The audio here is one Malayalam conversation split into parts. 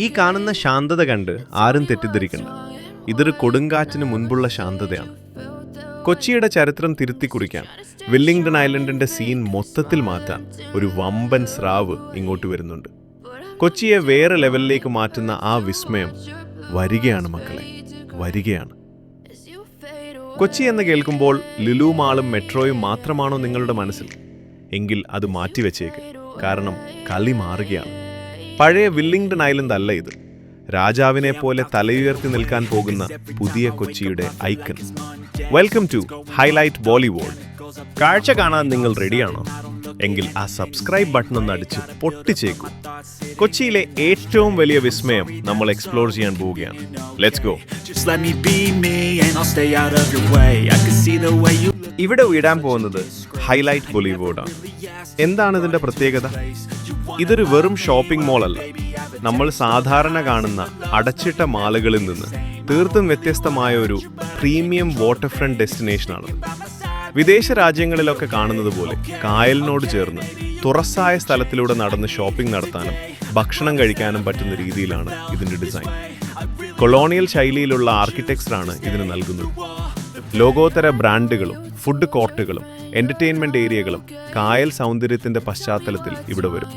ഈ കാണുന്ന ശാന്തത കണ്ട് ആരും തെറ്റിദ്ധരിക്കണ്ട. ഇതൊരു കൊടുങ്കാറ്റിന് മുൻപുള്ള ശാന്തതയാണ്. കൊച്ചിയുടെ ചരിത്രം തിരുത്തി കുറിക്കാൻ, വില്ലിംഗ്ടൺ ഐലൻഡിന്റെ സീൻ മൊത്തത്തിൽ മാറ്റാൻ ഒരു വമ്പൻ സ്രാവ് ഇങ്ങോട്ട് വരുന്നുണ്ട്. കൊച്ചിയെ വേറെ ലെവലിലേക്ക് മാറ്റുന്ന ആ വിസ്മയം വരികയാണ് മക്കളെ, വരികയാണ്. കൊച്ചി എന്ന് കേൾക്കുമ്പോൾ ലുലു മാളും മെട്രോയും മാത്രമാണോ നിങ്ങളുടെ മനസ്സിൽ? എങ്കിൽ അത് മാറ്റിവെച്ചേക്ക്. കാരണം കളി മാറുകയാണ്. പഴയ വില്ലിംഗ്ടൺ ഐലൻഡ് അല്ല ഇത്. രാജാവിനെ പോലെ തലയുയർത്തി നിൽക്കാൻ പോകുന്ന പുതിയ കൊച്ചിയുടെ icon. Welcome to highlight Bollywood. കാഴ്ച കാണാൻ നിങ്ങൾ റെഡിയാണോ? എങ്കിൽ ആ സബ്സ്ക്രൈബ് ബട്ടൺ ഒന്ന് അടിച്ച് പൊട്ടിച്ചേക്കൂ. കൊച്ചിയിലെ ഏറ്റവും വലിയ വിസ്മയം നമ്മൾ എക്സ്പ്ലോർ ചെയ്യാൻ പോവുകയാണ്. Let's go. ഇവിടെ ഇടാൻ പോകുന്നത് ഹൈലൈറ്റ് ബോളിവുഡാണ്. എന്താണ് ഇതിന്റെ പ്രത്യേകത? ഇതൊരു വെറും ഷോപ്പിംഗ് മോൾ അല്ല. നമ്മൾ സാധാരണ കാണുന്ന അടച്ചിട്ട മാളുകളിൽ നിന്ന് തീർത്തും വ്യത്യസ്തമായ ഒരു പ്രീമിയം വാട്ടർ ഫ്രണ്ട് ഡെസ്റ്റിനേഷനാണ്. വിദേശ രാജ്യങ്ങളിലൊക്കെ കാണുന്നത് പോലെ കായലിനോട് ചേർന്ന് തുറസായ സ്ഥലത്തിലൂടെ നടന്ന് ഷോപ്പിംഗ് നടത്താനും ഭക്ഷണം കഴിക്കാനും പറ്റുന്ന രീതിയിലാണ് ഇതിൻ്റെ ഡിസൈൻ. കൊളോണിയൽ ശൈലിയിലുള്ള ആർക്കിടെക്ചറാണ് ഇതിന് നൽകുന്നത്. ലോകോത്തര ബ്രാൻഡുകളും ഫുഡ് കോർട്ടുകളും എൻ്റർടൈൻമെൻറ്റ് ഏരിയകളും കായൽ സൗന്ദര്യത്തിൻ്റെ പശ്ചാത്തലത്തിൽ ഇവിടെ വരും.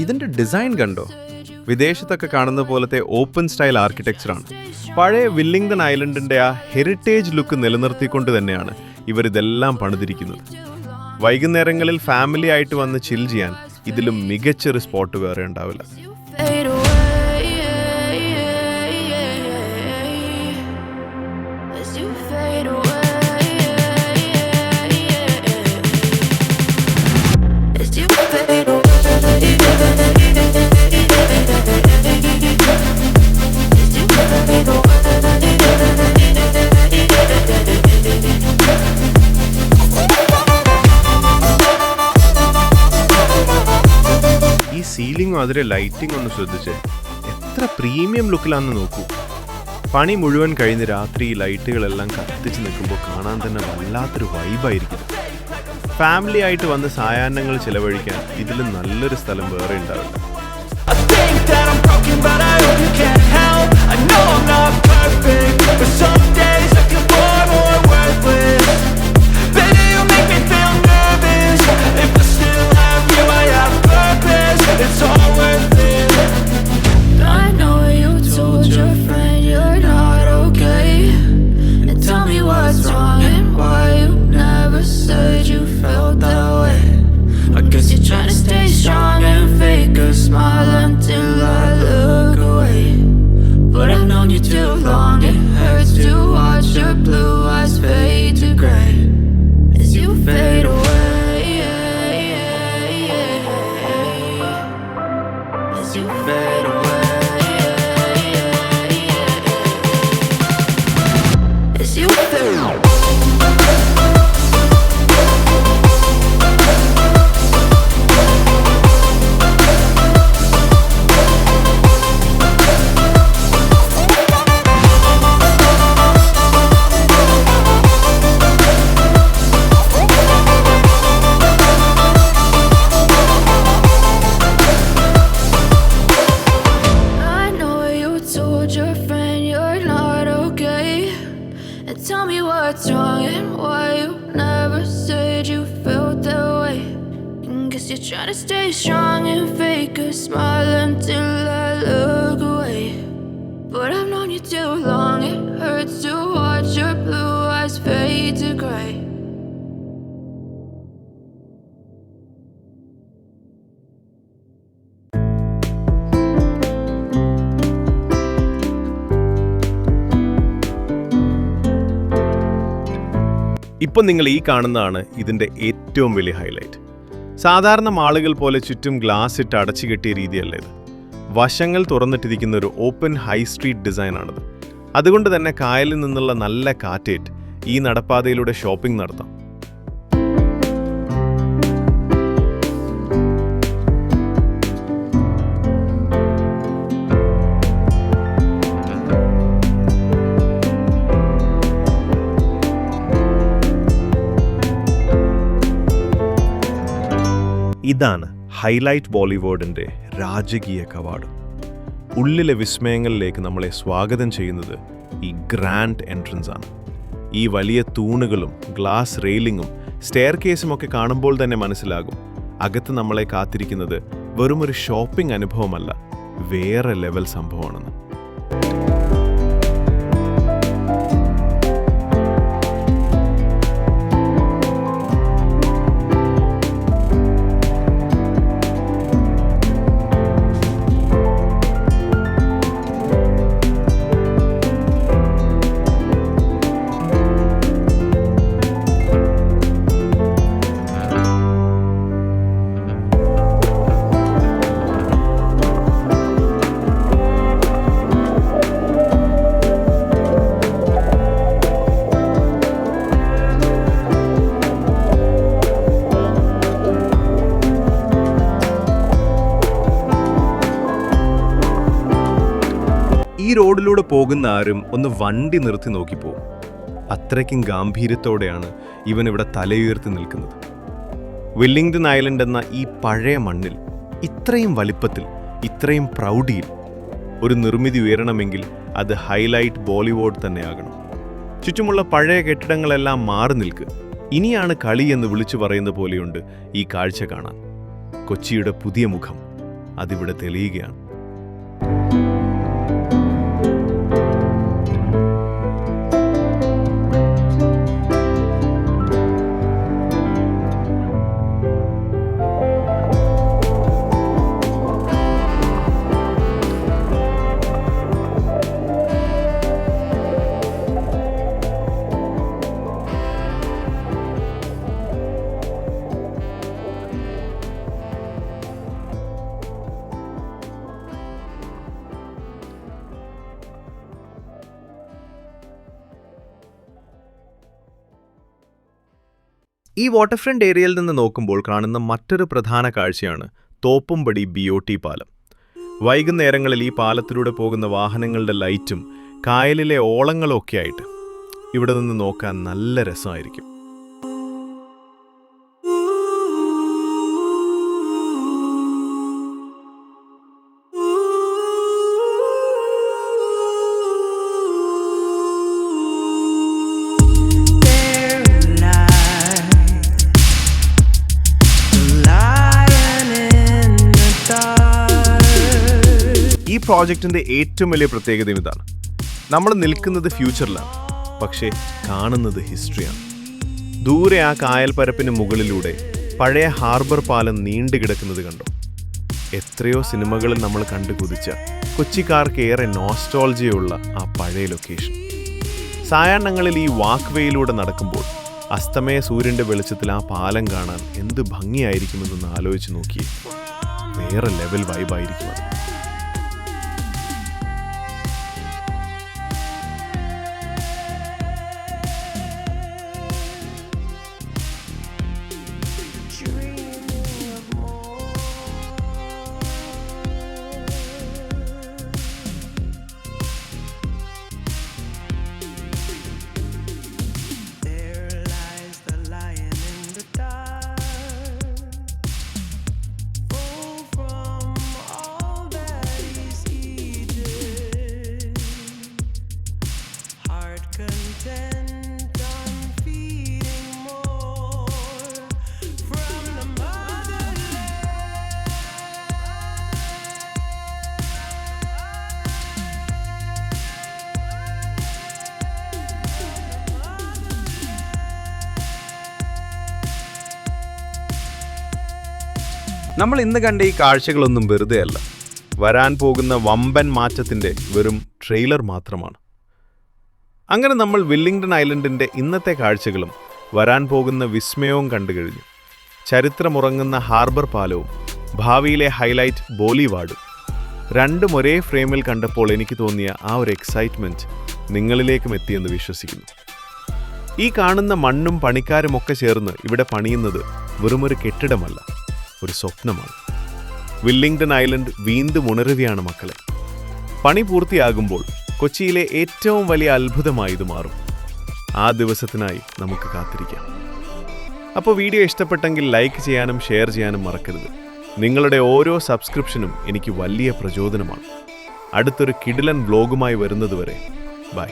ഇതിൻ്റെ ഡിസൈൻ കണ്ടോ? വിദേശത്തൊക്കെ കാണുന്ന പോലത്തെ ഓപ്പൺ സ്റ്റൈൽ ആർക്കിടെക്ചറാണ്. പഴയ വില്ലിംഗ്ടൺ ഐലൻഡിൻ്റെ ആ ഹെറിറ്റേജ് ലുക്ക് നിലനിർത്തിക്കൊണ്ട് തന്നെയാണ് ഇവരിതെല്ലാം പണിതിരിക്കുന്നത്. വൈകുന്നേരങ്ങളിൽ ഫാമിലി ആയിട്ട് വന്ന് ചിൽ ചെയ്യാൻ ഇതിലും മികച്ചൊരു സ്പോട്ട് വേറെ ഉണ്ടാവില്ല. സീലിംഗും അതിലെ ലൈറ്റിംഗ് ഒന്ന് ശ്രദ്ധിച്ചേ, എത്ര പ്രീമിയം ലുക്കിലാണെന്ന് നോക്കൂ. പണി മുഴുവൻ കഴിഞ്ഞ് രാത്രി ഈ ലൈറ്റുകളെല്ലാം കത്തിച്ച് നിൽക്കുമ്പോൾ കാണാൻ തന്നെ വല്ലാത്തൊരു വൈബായിരിക്കും. ഫാമിലി ആയിട്ട് വന്ന് സായാഹ്നങ്ങൾ ചിലവഴിക്കാൻ ഇതിലും നല്ലൊരു സ്ഥലം വേറെ ഉണ്ടാവില്ല. It's all worth it. I know you told your friend you're not okay, and tell me what's wrong and why you never said you felt that way. I guess you're trying to stay strong and fake a smile until I look away. But I've known you too long, it hurts to watch your blue eyes fade to grey as you fade away. You fade away as you fade away. Tell me what's wrong and why you never said you felt that way. Guess you're trying to stay strong and fake a smile until I look away. But I've known you too long, it hurts to watch your blue eyes fade to grey. ഇപ്പം നിങ്ങൾ ഈ കാണുന്നതാണ് ഇതിൻ്റെ ഏറ്റവും വലിയ ഹൈലൈറ്റ്. സാധാരണ മാളുകൾ പോലെ ചുറ്റും ഗ്ലാസ് ഇട്ട് അടച്ചു കെട്ടിയ രീതിയല്ല ഇത്. വശങ്ങൾ തുറന്നിട്ടിരിക്കുന്ന ഒരു ഓപ്പൺ ഹൈ സ്ട്രീറ്റ് ഡിസൈനാണിത്. അതുകൊണ്ട് തന്നെ കായലിൽ നിന്നുള്ള നല്ല കാറ്റേറ്റ് ഈ നടപ്പാതയിലൂടെ ഷോപ്പിംഗ് നടത്താം. ഇതാണ് ഹൈലൈറ്റ് ബോളിവുഡിൻ്റെ രാജകീയ കവാടം. ഉള്ളിലെ വിസ്മയങ്ങളിലേക്ക് നമ്മളെ സ്വാഗതം ചെയ്യുന്നത് ഈ ഗ്രാൻഡ് എൻട്രൻസ് ആണ്. ഈ വലിയ തൂണുകളും ഗ്ലാസ് റെയിലിങ്ങും സ്റ്റെയർ കേസും ഒക്കെ കാണുമ്പോൾ തന്നെ മനസ്സിലാകും അകത്ത് നമ്മളെ കാത്തിരിക്കുന്നത് വെറുമൊരു ഷോപ്പിംഗ് അനുഭവമല്ല, വേറെ ലെവൽ സംഭവമാണെന്ന്. ഈ റോഡിലൂടെ പോകുന്ന ആരും ഒന്ന് വണ്ടി നിർത്തി നോക്കിപ്പോവും. അത്രയ്ക്കും ഗാംഭീര്യത്തോടെയാണ് ഇവൻ ഇവിടെ തലയുയർത്തി നിൽക്കുന്നത്. വില്ലിംഗ്ടൺ ഐലൻഡ് എന്ന ഈ പഴയ മണ്ണിൽ ഇത്രയും വലിപ്പത്തിൽ, ഇത്രയും പ്രൗഢിയിൽ ഒരു നിർമ്മിതി ഉയരണമെങ്കിൽ അത് ഹൈലൈറ്റ് ബോളിവുഡ് തന്നെയാകണം. ചുറ്റുമുള്ള പഴയ കെട്ടിടങ്ങളെല്ലാം മാറി നിൽക്ക്, ഇനിയാണ് കളി എന്ന് വിളിച്ചു പറയുന്ന പോലെയുണ്ട് ഈ കാഴ്ച കാണാൻ. കൊച്ചിയുടെ പുതിയ മുഖം അതിവിടെ തെളിയുകയാണ്. ഈ വാട്ടർ ഫ്രണ്ട് ഏരിയയിൽ നിന്ന് നോക്കുമ്പോൾ കാണുന്ന മറ്റൊരു പ്രധാന കാഴ്ചയാണ് തോപ്പുംപടി BOT പാലം. വൈകുന്നേരങ്ങളിൽ ഈ പാലത്തിലൂടെ പോകുന്ന വാഹനങ്ങളുടെ ലൈറ്റും കായലിലെ ഓളങ്ങളും ഒക്കെ ആയിട്ട് ഇവിടെ നിന്ന് നോക്കാൻ നല്ല രസമായിരിക്കും. ഈ പ്രോജക്റ്റിൻ്റെ ഏറ്റവും വലിയ പ്രത്യേകതയും ഇതാണ്. നമ്മൾ നിൽക്കുന്നത് ഫ്യൂച്ചറിലാണ്, പക്ഷേ കാണുന്നത് ഹിസ്റ്ററിയാണ്. ദൂരെ ആ കായൽപ്പരപ്പിന് മുകളിലൂടെ പഴയ ഹാർബർ പാലം നീണ്ടുകിടക്കുന്നത് കണ്ടോ? എത്രയോ സിനിമകളിൽ നമ്മൾ കണ്ടു കുതിച്ച, കൊച്ചിക്കാർക്ക് ഏറെ നോസ്റ്റോൾജിയുള്ള ആ പഴയ ലൊക്കേഷൻ. സായാഹ്നങ്ങളിൽ ഈ വാക്ക് വേയിലൂടെ നടക്കുമ്പോൾ അസ്തമയ സൂര്യൻ്റെ വെളിച്ചത്തിൽ ആ പാലം കാണാൻ എന്ത് ഭംഗിയായിരിക്കുമെന്നൊന്ന് ആലോചിച്ച് നോക്കിയേ. വേറെ ലെവൽ വൈബായിരിക്കും അത്. നമ്മൾ ഇന്ന് കണ്ട ഈ കാഴ്ചകളൊന്നും വെറുതെ അല്ല, വരാൻ പോകുന്ന വമ്പൻ മാറ്റത്തിൻ്റെ വെറും ട്രെയിലർ മാത്രമാണ്. അങ്ങനെ നമ്മൾ വില്ലിംഗ്ടൺ ഐലൻഡിൻ്റെ ഇന്നത്തെ കാഴ്ചകളും വരാൻ പോകുന്ന വിസ്മയവും കണ്ടു കഴിഞ്ഞു. ചരിത്രമുറങ്ങുന്ന ഹാർബർ പാലവും ഭാവിയിലെ ഹൈലൈറ്റ് ബോളിവുഡും രണ്ടും ഒരേ ഫ്രെയിമിൽ കണ്ടപ്പോൾ എനിക്ക് തോന്നിയ ആ ഒരു എക്സൈറ്റ്മെൻറ്റ് നിങ്ങളിലേക്കും എത്തിയെന്ന് വിശ്വസിക്കുന്നു. ഈ കാണുന്ന മണ്ണും പണിക്കാരുമൊക്കെ ചേർന്ന് ഇവിടെ പണിയുന്നത് വെറുമൊരു കെട്ടിടമല്ല, ഒരു സ്വപ്നമാണ്. വില്ലിംഗ്ടൺ ഐലൻഡ് വീണ്ടും ഉണരുകയാണ് മക്കളെ. പണി പൂർത്തിയാകുമ്പോൾ കൊച്ചിയിലെ ഏറ്റവും വലിയ അത്ഭുതമായി ഇത് മാറും. ആ ദിവസത്തിനായി നമുക്ക് കാത്തിരിക്കാം. അപ്പോൾ വീഡിയോ ഇഷ്ടപ്പെട്ടെങ്കിൽ ലൈക്ക് ചെയ്യാനും ഷെയർ ചെയ്യാനും മറക്കരുത്. നിങ്ങളുടെ ഓരോ സബ്സ്ക്രിപ്ഷനും എനിക്ക് വലിയ പ്രചോദനമാണ്. അടുത്തൊരു കിടിലൻ വ്ലോഗുമായി വരുന്നതുവരെ ബൈ.